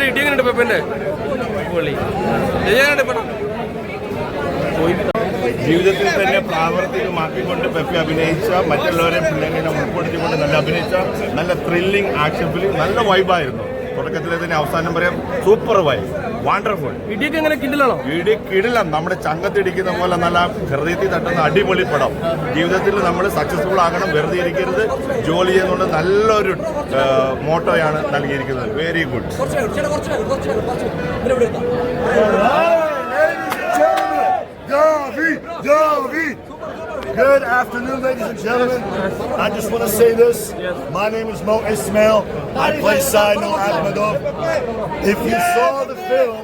ഇടിയുന്നുണ്ട് പെപ്പന്റെ പൊളി. ജീവിതത്തിൽ തന്നെ പ്രാവർത്തികമാക്കിക്കൊണ്ട് പെപ്പെ അഭിനയിച്ച മറ്റുള്ളവരെ പിള്ളേരെ ഉൾപ്പെടുത്തിക്കൊണ്ട് നല്ല അഭിനയിച്ച നല്ല ത്രില്ലിംഗ് ആക്ഷൻ ഫിലിം, നല്ല വൈബായിരുന്നു. തുടക്കത്തിലെ തന്നെ അവസാനം പറയാം സൂപ്പർ വൈബ്, വണ്ടർഫുൾ. ഇടിയൊക്കെ എങ്ങനെ കിടിലാണോ? ഇടി കിടിലം, നമ്മുടെ ചങ്കത്തിടിക്കുന്ന പോലെ നല്ല ഹൃദയത്തിൽ തട്ടുന്ന അടിപൊളി പടം. ജീവിതത്തിൽ നമ്മൾ സക്സസ്ഫുൾ ആകണം, വെറുതെ ഇരിക്കരുത്, ജോലി ചെയ്യുന്നുണ്ട്. നല്ലൊരു മോട്ടോയാണ് നൽകിയിരിക്കുന്നത്. Very good. Good afternoon, ladies and gentlemen. I just want to say this. My name is Mo Ismail. I play Saino Akhmedov. If you saw the film,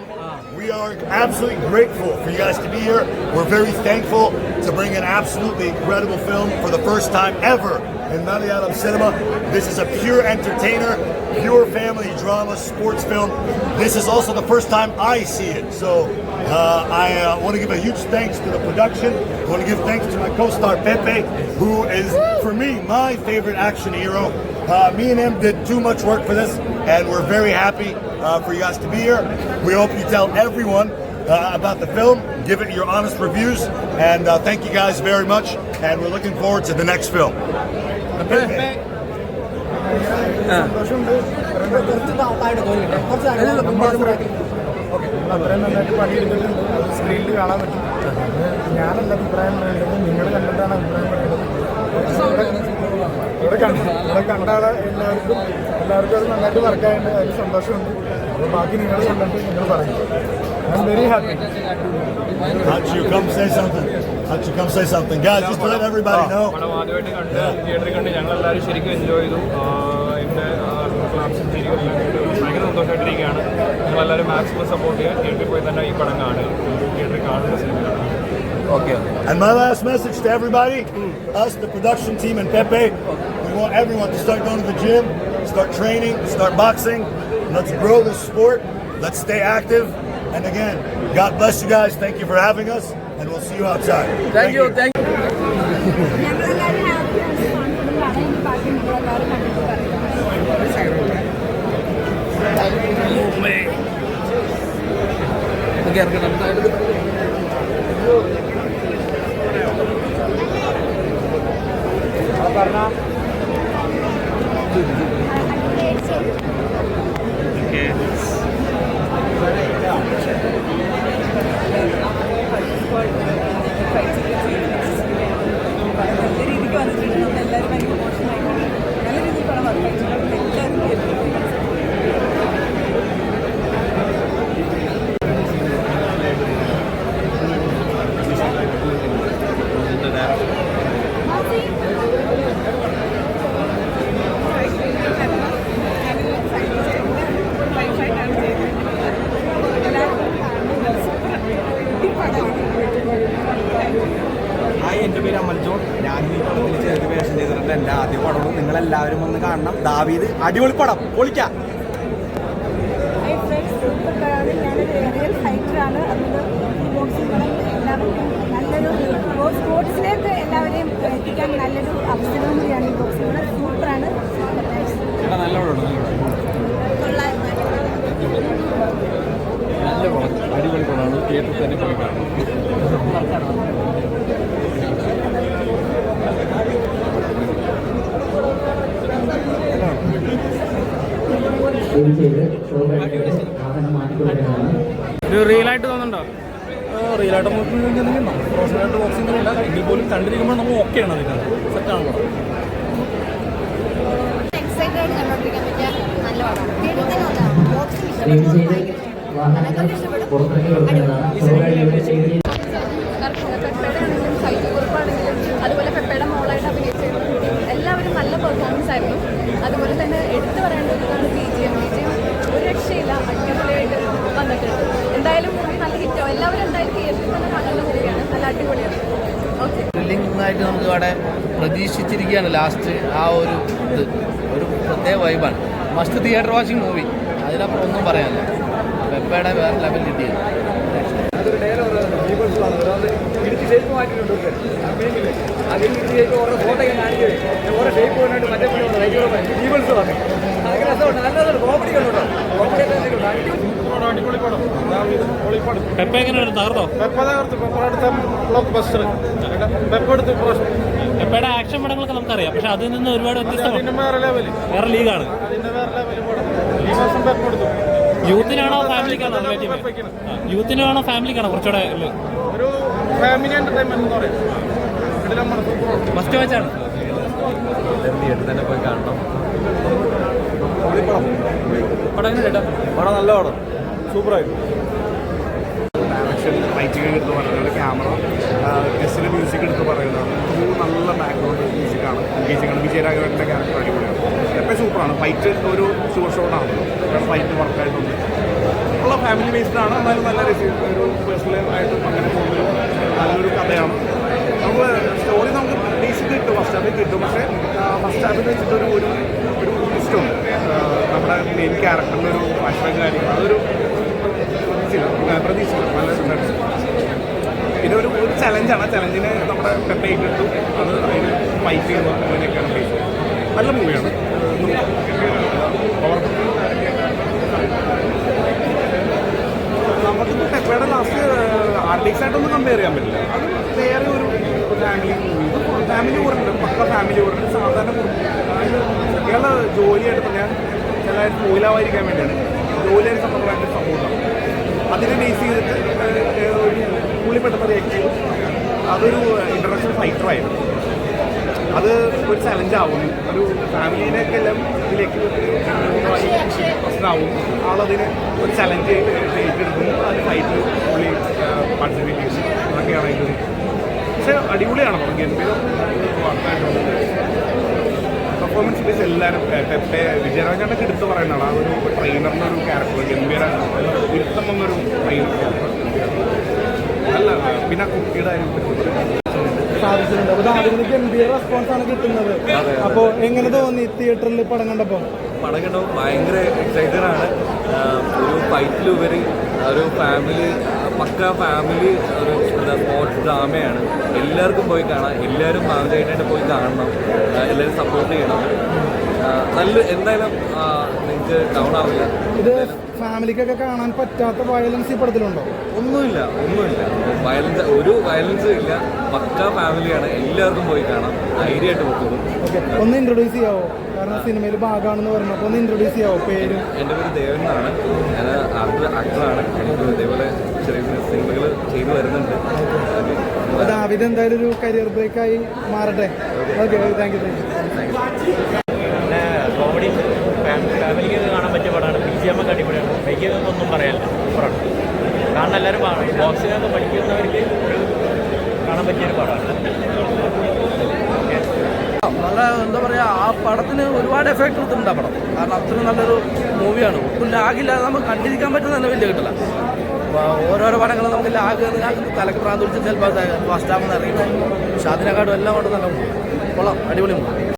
we are absolutely grateful for you guys to be here. We're very thankful to bring an absolutely incredible film for the first time ever in Malayalam cinema. This is a pure entertainer, pure family drama, sports film. This is also the first time I see it. So I want to give a huge thanks to the production. I want to give thanks to my co-star Pepe, who is, for me, my favorite action hero. Me and him did too much work for this, and we're very happy for you guys to be here. We hope you tell everyone about the film, give it your honest reviews, and thank you guys very much, and we're looking forward to the next film. അത്രയും നന്നായിട്ട് പണിയെടുത്തിട്ട് സ്ക്രീനിൽ കാണാൻ പറ്റും. ഞാനല്ല അഭിപ്രായം പറയേണ്ടത്, നിങ്ങൾ കണ്ടിട്ടാണ് അഭിപ്രായം പറയേണ്ടത്. ഇവിടെ കണ്ടാൽ എല്ലാവർക്കും അത് നന്നായിട്ട് വർക്കായതുകൊണ്ട് അതിൽ സന്തോഷമുണ്ട്. അപ്പോൾ ബാക്കി നിങ്ങൾ കണ്ടിട്ട് നിങ്ങൾ പറയും. I am very happy. Come say something. Guys, just to let everybody know. പടം ആദ്യമായിട്ട് കണ്ട് തിയേറ്ററിൽ കണ്ട് ഞങ്ങളെല്ലാവരും ശരിക്കും എൻജോയ് ചെയ്തു. എൻ്റെ ക്ലാപ്സും ശരിക്കും ഭയങ്കര സന്തോഷമായിട്ടിരിക്കുകയാണ്. നിങ്ങളെല്ലാവരും മാക്സിമം സപ്പോർട്ട് ചെയ്യുക. തിയേറ്ററിൽ പോയി തന്നെ ഈ പടം കാണുക. തിയേറ്ററിൽ കാണുന്ന സിനിമയാണ്. Okay. And my last message to everybody, us, the production team, and Pepe, we want everyone to start going to the gym, start training, start boxing. Let's grow this sport. Let's stay active. And again, God bless you guys. Thank you for having us, and we'll see you outside. Thank you. എൻ്റെ പേര് അമൽ John. ഞാൻ ഈ പടത്തിൽ ചെറിയ വേഷം ചെയ്തിട്ടുണ്ട്. എൻ്റെ ആദ്യ പടവും നിങ്ങളെല്ലാവരും ഒന്ന് കാണണം. ദാവീദ് അടിപൊളി പടം, പൊളിക്കാം. സ്പോർട്സിലേക്ക് എല്ലാവരെയും എത്തിക്കാൻ നല്ലൊരു അവസരവും കൂടിയാണ് ഈ ബോക്സിംഗ്. സൂപ്പറാണ്. നല്ല പടമാണ്, നല്ല പടം, അടിപൊളി പടമാണ്. തിയേറ്ററിൽ തന്നെ പോയി കാണണം. ഒരു റിയലായിട്ട് തോന്നുന്നുണ്ടോ? റിയലായിട്ട് നോക്കിയിട്ടുണ്ടെങ്കിൽ പ്രൊഫഷണലായിട്ട് ബോക്സിംഗ് ഇല്ല, എങ്കിൽ പോലും കണ്ടിരിക്കുമ്പോൾ നമ്മൾ ഓക്കെയാണ്. അതിന് സെറ്റാണ് പടം. അതുപോലെ പെപ്പയുടെ മോളായിട്ട് അഭിനയിച്ചിരുന്നു. എല്ലാവരും നല്ല പെർഫോമൻസ് ആയിരുന്നു. അതുപോലെ തന്നെ എടുത്തു പറയേണ്ട ഒരു BGM ഒരു രക്ഷയില്ല. അടിപൊളിയായിട്ട് ആയിട്ട് നമുക്ക് ഇവിടെ പ്രതീക്ഷിച്ചിരിക്കുകയാണ്. ലാസ്റ്റ് ആ ഒരു ഇത് ഒരു പ്രത്യേക വൈബാണ്. മസ്റ്റ് തിയേറ്റർ വാച്ചിങ് മൂവി, അതിനപ്പുറം ഒന്നും പറയാനില്ല. പെപ്പയുടെ വേറെ ലെവൽ കിട്ടിയത്. അതൊരു ഡയലോഗ് ഇടിച്ച് ഷേപ്പ് മാറ്റിയിട്ടുണ്ട്. അതിൽ ഇടിച്ച് ഷേപ്പ് ഓരോ ഫോട്ടോയൊക്കെ കാണിക്കുന്നത് ഓരോ ഷേപ്പ് കൊണ്ടിട്ട് മറ്റേ ഈവൽസ് വന്നു. അതൊക്കെ രസമുണ്ട്, നല്ലതൊരു കോമഡി കണ്ടോ. അടിപൊളി പടം. പെപ്പ എങ്ങനെയാണ് തകർത്തോ? പെപ്പ തകർത്ത്. പെപ്പ അടുത്ത ബ്ലോക്ക് ബസ്റ്റർ. പെപ്പ എടുത്ത് പെപ്പയുടെ ആക്ഷൻ പടങ്ങളൊക്കെ നമുക്കറിയാം, പക്ഷെ അതിൽ നിന്ന് ഒരുപാട് വ്യത്യസ്തമാണ്. വേറെ ലെവല്, വേറെ ലീഗാണ്. അതിന്റെ വേറെ ലെവല് പടം. ഈ മാസം പെപ്പ എടുത്തു. യൂത്തിനാണോ ഫാമിലിക്കാണോ റിലേറ്റീവ്? യൂത്തിനാണോ ഫാമിലിക്കാണോ കുറച്ചുകൂടെ ഒരു ഫാമിലി എന്റർടൈൻമെന്റ് എന്ന് പറയും. മസ്റ്റ് വാച്ചാണ്. തിയേറ്ററിൽ തന്നെ പോയി കാണണം. പടം എങ്ങനെ ചേട്ടാ? പടം നല്ല പടം, സൂപ്പറായിരുന്നു. ഡയറക്ഷൻ, റൈറ്റിംഗ് എടുത്ത് പറയുന്നത്, ക്യാമറ, ഗസ്റ്റിൻ്റെ മ്യൂസിക് എടുത്ത് പറയുന്നതാണ്. ഒരു നല്ല ബാക്ക്ഗ്രൗണ്ട് മ്യൂസിക്കാണ്. എൻഗേജിങ്ങാണ്. വിജയരാഘവൻ്റെ ക്യാരക്ടർ അടിപൊളിയാണ്. എപ്പോൾ സൂപ്പറാണ്. ഫൈറ്റ് ഒരു ഷുവർ ഷോട്ടാണല്ലോ, ഫൈറ്റ് വർക്കായിട്ടുണ്ട്. ഉള്ള ഫാമിലി ബേസ്ഡാണ്, എന്നാലും നല്ല ഒരു പേഴ്സണൽ ആയിട്ടും അങ്ങനെ പോകുന്നൊരു നല്ലൊരു കഥയാണ്. നമുക്ക് സ്റ്റോറി നമുക്ക് ബേസിക് കിട്ടും, ഫസ്റ്റ് ഹാഫിൽ കിട്ടും. പക്ഷേ ഫസ്റ്റ് ഹാഫിൽ വെച്ചിട്ടൊരു ഒരു ഇഷ്ടമുണ്ട്. നമ്മുടെ മെയിൻ ക്യാരക്ടറിൻ്റെ ഒരു ഫ്ലാഷ്ബാക്ക് കാര്യങ്ങൾ അതൊരു പ്രതീക്ഷിച്ചില്ല. നല്ല പിന്നെ ഒരു ചലഞ്ചാണ്. ആ ചലഞ്ചിനെ നമ്മുടെ പെപ്പ ഇട്ടു, അത് അതിന് ഫൈറ്റ് ചെയ്യുന്നു. അങ്ങനെയൊക്കെയാണ് ബേസ്. നല്ല മൂവിയാണ്. നമുക്കിപ്പോൾ പെപ്പയുടെ ലാസ്റ്റ് ആർട്ടിക്സ് ആയിട്ടൊന്നും കമ്പയർ ചെയ്യാൻ പറ്റില്ല. അത് വേറെ ഒരു ഫാമിലി മൂവി. ഫാമിലി കൂറുണ്ട്, പക്ക ഫാമിലി കൂറുണ്ട്. സാധാരണ ഇയാളെ ജോലിയായിട്ട് ഞാൻ എല്ലാവരും തൊഴിലാവാതിരിക്കാൻ വേണ്ടിയാണ് ജോലിയായിട്ട് സംബന്ധമായിട്ട് സപ്പോർട്ടാണ്. അതിനെ ബേസ് ചെയ്തിട്ട് ഒരു പുള്ളി പെട്ടെന്ന് റിയാക്ട് ചെയ്തു. അതൊരു ഇൻ്റർനാഷണൽ ഫൈറ്ററായിരുന്നു. അത് ഒരു ചലഞ്ചാവുന്നു. ഒരു ഫാമിലിനെയൊക്കെ എല്ലാം ഇതിലേക്ക് പ്രശ്നമാവും. ആളതിന് ഒരു ചലഞ്ച് ഏറ്റെടുക്കുന്നു. അത് ഫൈറ്റിൽ പുള്ളി പാർട്ടിസിപ്പേറ്റ് ചെയ്യുന്നു. അതൊക്കെയാണ് അതിൻ്റെ. പക്ഷേ അടിപൊളിയാണ്. ഗംഭീരം പെർഫോമൻസ് ബേസ് എല്ലാവരും. പെപ്പെ വിജയരാഘവനൊക്കെ എടുത്ത് പറയുന്നതാണ്. ആ ഒരു ട്രെയിനറിൻ്റെ ഒരു ക്യാരക്ടർ ഗംഭീര ഇരുത്തം വന്നൊരു ട്രെയിനർ ക്യാരക്ടർ നല്ല. പിന്നെ കുട്ടിയുടെ സാധിച്ചിട്ടുണ്ട്. അപ്പോൾ അതിന് ഗംഭീര റെസ്പോൺസാണ് കിട്ടുന്നത്. അപ്പോൾ എങ്ങനെ തോന്നി തിയേറ്ററിൽ പടം കണ്ടപ്പോൾ? പടം കണ്ടപ്പോൾ ഭയങ്കര എക്സൈറ്റഡ് ആണ്. ഒരു ഫൈറ്റിലുപരി ഒരു ഫാമിലി, പക്ക ഫാമിലി ഒരു സ്പോർട്സ് ഡ്രാമയാണ്. എല്ലാവർക്കും പോയി കാണാം. എല്ലാവരും ഫാമിലിയായിട്ട് പോയി കാണണം. എല്ലാവരും സപ്പോർട്ട് ചെയ്യണം. നല്ല എന്തായാലും നിങ്ങൾക്ക് ഡൗൺ ആവില്ല. ഇത് ഫാമിലിക്കൊക്കെ കാണാൻ പറ്റാത്ത വയലൻസ് ഈ പടത്തിലുണ്ടോ? ഒന്നുമില്ല. ഒരു വയലൻസും ഇല്ല. പക്ക ഫാമിലിയാണ്. എല്ലാവർക്കും പോയി കാണാം. ധൈര്യമായിട്ട് പോകുന്നു. ഓക്കെ, ഒന്ന് ഇൻട്രൊഡ്യൂസ് ചെയ്യാവോ? കാരണം സിനിമയിൽ ഭാഗമാണെന്ന് പറഞ്ഞപ്പോൾ ഒന്ന് ഇൻട്രൊഡ്യൂസ് ചെയ്യാവോ? പേര്? എൻ്റെ പേര് ദേവൻ എന്നാണ്. ഞാൻ ആക്ടറാണ്. എനിക്ക് ഇതേപോലെ ചെറിയ സിനിമകൾ ചെയ്തു വരുന്നുണ്ട്. ദാവിദ് എന്തായാലും ഒരു കരിയർ ബ്രേക്കായി മാറട്ടെ. Okay, thank you. പിന്നെ കോമഡി ഫാമിലിക്ക് കാണാൻ പറ്റിയ പടമാണ്. BGM ഒക്കെ അടിപൊളിയാണ്. ഒന്നും പറയാനില്ല, സൂപ്പറാണ്. കാരണം എല്ലാവരും ബോക്സിനൊക്കെ പഠിക്കുന്നവർക്ക് കാണാൻ പറ്റിയൊരു പടമാണ്. നല്ല എന്താ പറയുക, ആ പടത്തിന് ഒരുപാട് എഫക്റ്റ് കൊടുത്തിട്ടുണ്ട് ആ പടം. കാരണം അത്രയും നല്ലൊരു മൂവിയാണ്. ഒട്ടും ലാഗില്ലാതെ നമുക്ക് കണ്ടിരിക്കാൻ പറ്റുന്ന തന്നെ വലിയ കിട്ടില്ല. ഓരോരോ പടങ്ങളും നമുക്ക് ലാഗ് തലക്ക് പ്രാന്ത് പിടിച്ച് ചിലപ്പോൾ ഫസ്റ്റ് ഹാഫ് ഇറങ്ങി. പക്ഷെ അതിനെക്കാട്ടും എല്ലാം കൊണ്ട് നല്ല കൊള്ളാം, അടിപൊളി മൂവി.